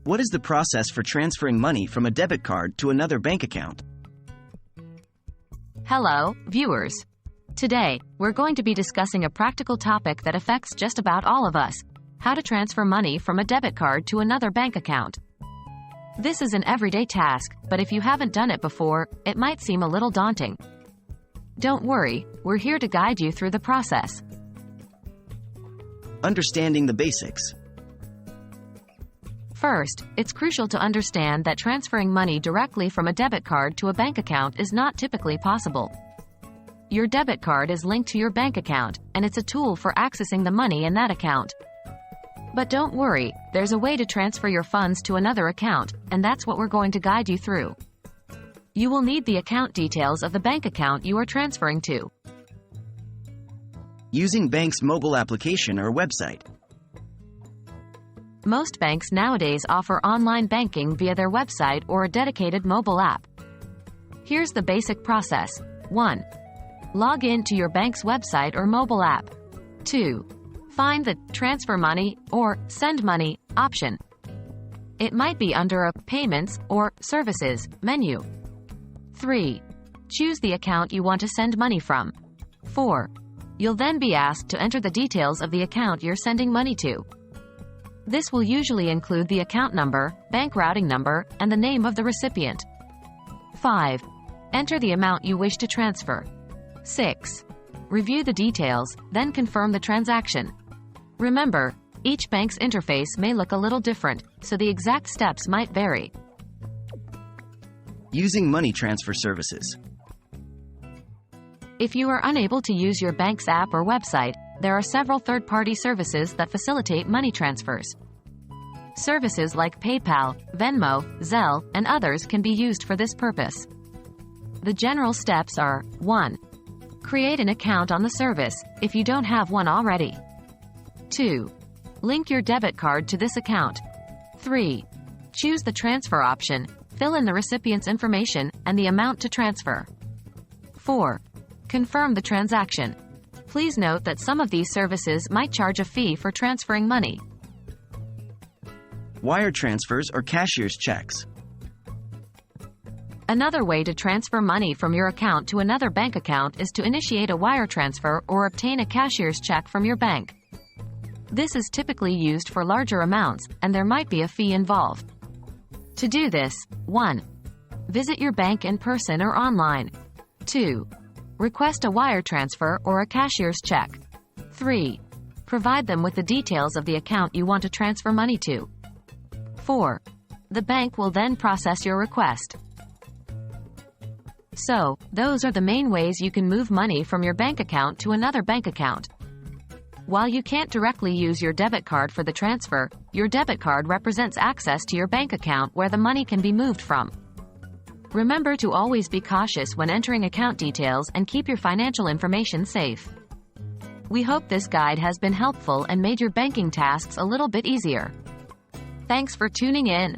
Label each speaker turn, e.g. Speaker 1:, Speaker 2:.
Speaker 1: What is the process for transferring money from a debit card to another bank account?
Speaker 2: Hello, viewers. Today, we're going to be discussing a practical topic that affects just about all of us: how to transfer money from a debit card to another bank account. This is an everyday task, but if you haven't done it before, it might seem a little daunting. Don't worry, we're here to guide you through the process.
Speaker 1: Understanding the basics.
Speaker 2: First, it's crucial to understand that transferring money directly from a debit card to a bank account is not typically possible. Your debit card is linked to your bank account, and it's a tool for accessing the money in that account. But don't worry, there's a way to transfer your funds to another account, and that's what we're going to guide you through. You will need the account details of the bank account you are transferring to.
Speaker 1: Using bank's mobile application or website.
Speaker 2: Most banks nowadays offer online banking via their website or a dedicated mobile app. Here's the basic process. 1. Log in to your bank's website or mobile app. 2. Find the Transfer Money or Send Money option. It might be under a Payments or Services menu. 3. Choose the account you want to send money from. 4. You'll then be asked to enter the details of the account you're sending money to. This will usually include the account number, bank routing number, and the name of the recipient. 5. Enter the amount you wish to transfer. 6. Review the details, then confirm the transaction. Remember, each bank's interface may look a little different, so the exact steps might vary.
Speaker 1: Using money transfer services.
Speaker 2: If you are unable to use your bank's app or website, there are several third-party services that facilitate money transfers. Services like PayPal, Venmo, Zelle, and others can be used for this purpose. The general steps are: 1. Create an account on the service, if you don't have one already. 2. Link your debit card to this account. 3. Choose the transfer option, fill in the recipient's information, and the amount to transfer. 4. Confirm the transaction. Please note that some of these services might charge a fee for transferring money.
Speaker 1: Wire transfers or cashier's checks.
Speaker 2: Another way to transfer money from your account to another bank account is to initiate a wire transfer or obtain a cashier's check from your bank. This is typically used for larger amounts, and there might be a fee involved. To do this, 1. Visit your bank in person or online. 2. Request a wire transfer or a cashier's check. 3. Provide them with the details of the account you want to transfer money to. 4. The bank will then process your request. So, those are the main ways you can move money from your bank account to another bank account. While you can't directly use your debit card for the transfer, your debit card represents access to your bank account where the money can be moved from. Remember to always be cautious when entering account details and keep your financial information safe. We hope this guide has been helpful and made your banking tasks a little bit easier. Thanks for tuning in.